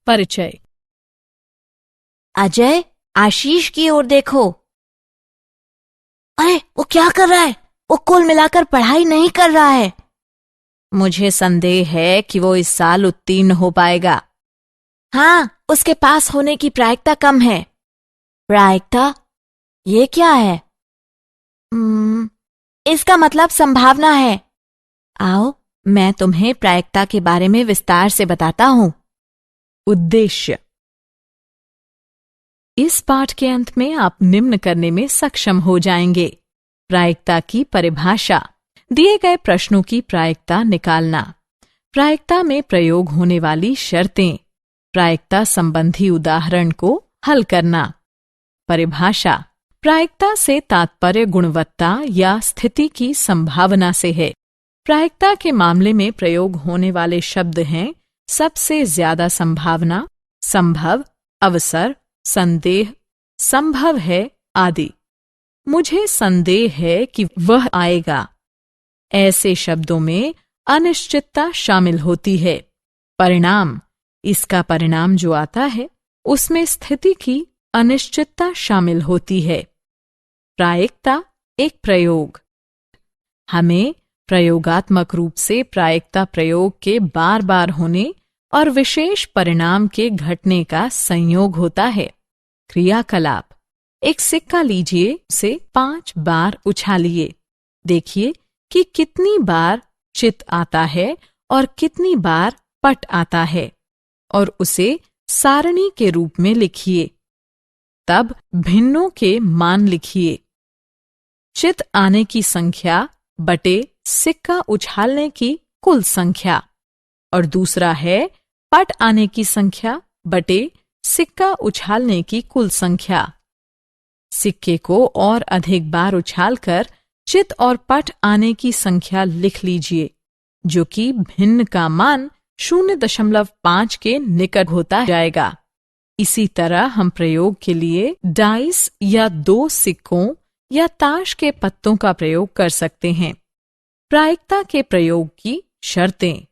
परिचय। अजय, आशीष की ओर देखो। अरे, वो क्या कर रहा है? वो कुल मिलाकर पढ़ाई नहीं कर रहा है। मुझे संदेह है कि वो इस साल उत्तीर्ण हो पाएगा। हाँ, उसके पास होने की प्रायिकता कम है। प्रायिकता? ये क्या है? इसका मतलब संभावना है। आओ, मैं तुम्हें प्रायिकता के बारे में विस्तार से बताता हूँ। उद्देश्य। इस पाठ के अंत में आप निम्न करने में सक्षम हो जाएंगे। प्रायिकता की परिभाषा, दिए गए प्रश्नों की प्रायिकता निकालना, प्रायिकता में प्रयोग होने वाली शर्तें, प्रायिकता संबंधी उदाहरण को हल करना। परिभाषा, प्रायिकता से तात्पर्य गुणवत्ता या स्थिति की संभावना से है। प्रायिकता के मामले में प्रयोग होने वाले शब्द हैं सबसे ज्यादा संभावना, संभव, अवसर, संदेह, संभव है आदि। मुझे संदेह है कि वह आएगा। ऐसे शब्दों में अनिश्चितता शामिल होती है। परिणाम, इसका परिणाम जो आता है उसमें स्थिति की अनिश्चितता शामिल होती है। प्रायिकता एक प्रयोग। हमें प्रयोगात्मक रूप से प्रायिकता प्रयोग के बार बार होने और विशेष परिणाम के घटने का संयोग होता है। क्रियाकलाप, एक सिक्का लीजिए, उसे 5 बार उछालिए। देखिए कि कितनी बार चित आता है और कितनी बार पट आता है, और उसे सारणी के रूप में लिखिए। तब भिन्नों के मान लिखिए। चित आने की संख्या बटे सिक्का उछालने की कुल संख्या, और दूसरा है पट आने की संख्या बटे सिक्का उछालने की कुल संख्या। सिक्के को और अधिक बार उछालकर चित और पट आने की संख्या लिख लीजिए, जो कि भिन्न का मान 0.5 के निकट होता जाएगा। इसी तरह हम प्रयोग के लिए डाइस या 2 सिक्कों या ताश के पत्तों का प्रयोग कर सकते हैं। प्रायिकता के प्रयोग की शर्तें।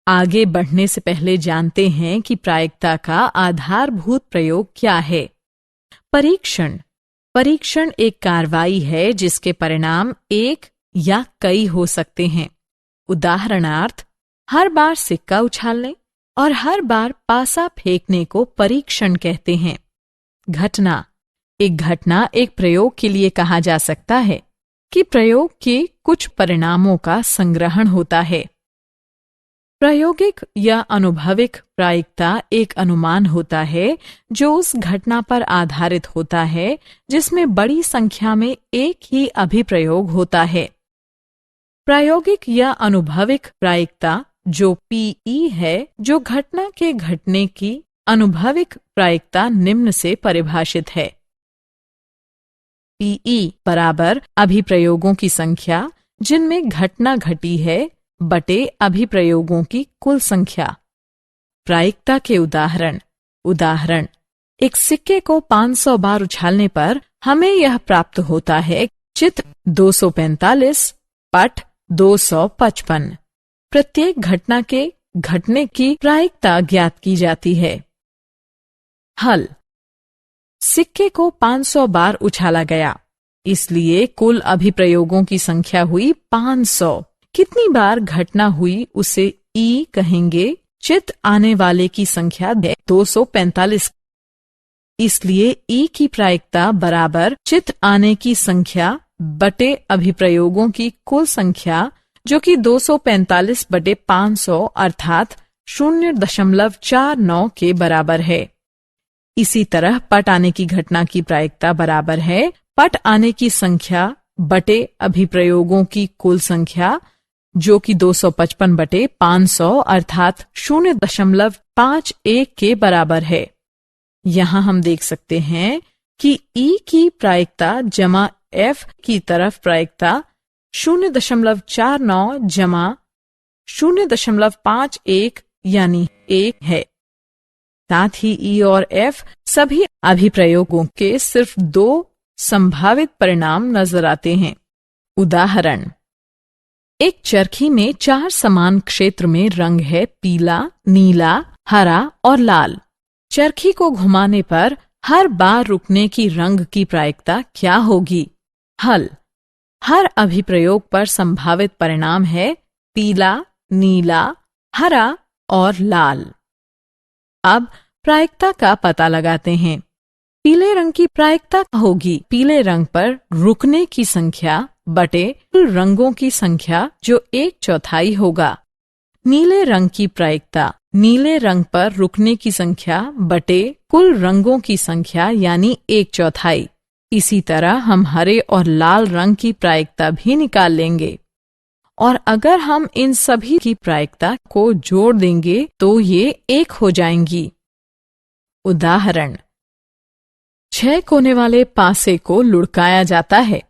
आगे बढ़ने से पहले जानते हैं कि प्रायिकता का आधारभूत प्रयोग क्या है। परीक्षण। परीक्षण एक कार्रवाई है जिसके परिणाम एक या कई हो सकते हैं। उदाहरणार्थ, हर बार सिक्का उछालने और हर बार पासा फेंकने को परीक्षण कहते हैं। घटना। एक घटना एक प्रयोग के लिए कहा जा सकता है कि प्रयोग के कुछ परिणामों का संग्रहण होता है। प्रायोगिक या अनुभविक प्रायिकता एक अनुमान होता है जो उस घटना पर आधारित होता है जिसमें बड़ी संख्या में एक ही अभिप्रयोग होता है। प्रायोगिक या अनुभविक प्रायिकता जो पीई है, जो घटना के घटने की अनुभविक प्रायिकता निम्न से परिभाषित है। पीई बराबर अभिप्रयोगों की संख्या जिनमें घटना घटी है बटे अभिप्रयोगों की कुल संख्या। प्रायिकता के उदाहरण, एक सिक्के को 500 बार उछालने पर हमें यह प्राप्त होता है चित 245, पट 255। प्रत्येक घटना के घटने की प्रायिकता ज्ञात की जाती है। हल। सिक्के को 500 बार उछाला गया, इसलिए कुल अभिप्रयोगों की संख्या हुई 500। कितनी बार घटना हुई उसे ई कहेंगे। चित आने वाले की संख्या 245, इसलिए ई की प्रायिकता बराबर चित आने की संख्या बटे अभिप्रयोगों की कुल संख्या, जो कि 245 बटे 500 अर्थात 0.49 के बराबर है। इसी तरह पट आने की घटना की प्रायिकता बराबर है पट आने की संख्या बटे अभिप्रयोगों की कुल संख्या, जो कि 255 बटे 500 अर्थात 0.51 के बराबर है। यहाँ हम देख सकते हैं कि ई की प्रायिकता जमा एफ की तरफ प्रायिकता 0.49 जमा 0.51 यानी 1 है। साथ ही ई और एफ सभी अभिप्रयोगों के सिर्फ 2 संभावित परिणाम नजर आते हैं। उदाहरण, एक चरखी में 4 समान क्षेत्र में रंग है पीला, नीला, हरा और लाल। चरखी को घुमाने पर हर बार रुकने की रंग की प्रायिकता क्या होगी? हल। हर अभिप्रयोग पर संभावित परिणाम है पीला, नीला, हरा और लाल। अब प्रायिकता का पता लगाते हैं। पीले रंग की प्रायिकता होगी पीले रंग पर रुकने की संख्या बटे कुल रंगों की संख्या जो 1/4 होगा। नीले रंग की प्रायिकता नीले रंग पर रुकने की संख्या बटे कुल रंगों की संख्या यानी 1/4। इसी तरह हम हरे और लाल रंग की प्रायिकता भी निकाल लेंगे और अगर हम इन सभी की प्रायिकता को जोड़ देंगे तो ये 1 हो जाएंगी। उदाहरण, 6 कोने वाले पासे को लुढ़काया जाता है।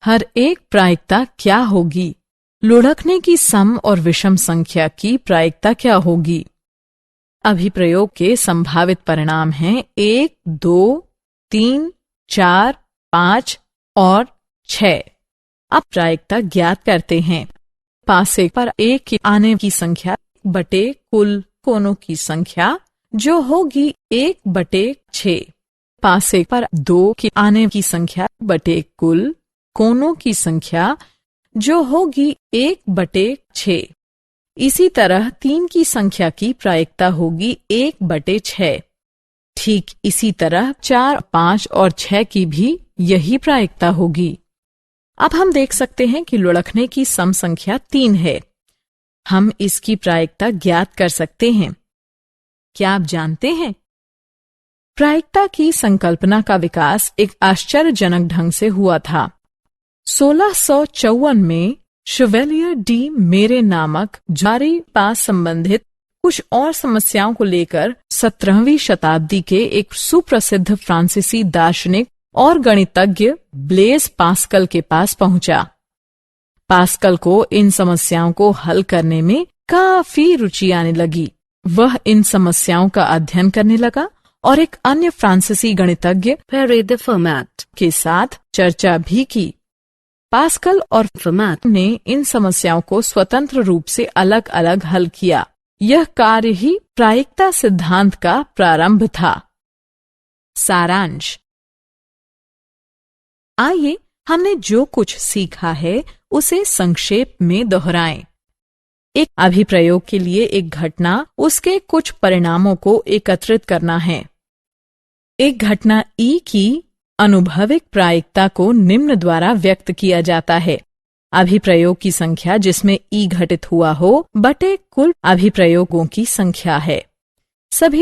हर एक प्रायिकता क्या होगी? लुढ़कने की सम और विषम संख्या की प्रायिकता क्या होगी? अभिप्रयोग के संभावित परिणाम हैं 1, 2, 3, 4, 5 और 6। अब प्रायिकता ज्ञात करते हैं। पासे पर 1 के आने की संख्या बटे कुल कोनों की संख्या जो होगी 1/6। पासे पर 2 के आने की संख्या बटे कुल कोनों की संख्या जो होगी 1/6। इसी तरह 3 की संख्या की प्रायिकता होगी 1/6। ठीक इसी तरह 4, 5 और 6 की भी यही प्रायिकता होगी। अब हम देख सकते हैं कि लुढ़कने की सम संख्या 3 है। हम इसकी प्रायिकता ज्ञात कर सकते हैं। क्या आप जानते हैं? प्रायिकता की संकल्पना का विकास एक आश्चर्यजनक ढंग से हुआ था। 1654 में शेवेलियर डी मेरे नामक जारी पास संबंधित कुछ और समस्याओं को लेकर 17वीं शताब्दी के एक सुप्रसिद्ध फ्रांसीसी दार्शनिक और गणितज्ञ ब्लेज पास्कल के पास पहुंचा। पास्कल को इन समस्याओं को हल करने में काफी रुचि आने लगी। वह इन समस्याओं का अध्ययन करने लगा और एक अन्य फ्रांसीसी गणितज्ञ पेरे दे फर्माट के साथ चर्चा भी की। पास्कल और फर्माट ने इन समस्याओं को स्वतंत्र रूप से अलग अलग हल किया। यह कार्य ही प्रायिकता सिद्धांत का प्रारंभ था। सारांश। आइए हमने जो कुछ सीखा है उसे संक्षेप में दोहराएं। एक अभिप्रयोग के लिए एक घटना उसके कुछ परिणामों को एकत्रित करना है। एक घटना ई की अनुभविक प्रायिकता को निम्न द्वारा व्यक्त किया जाता है। अभिप्रयोग की संख्या जिसमें ई घटित हुआ हो बटे कुल अभिप्रयोगों की संख्या है। सभी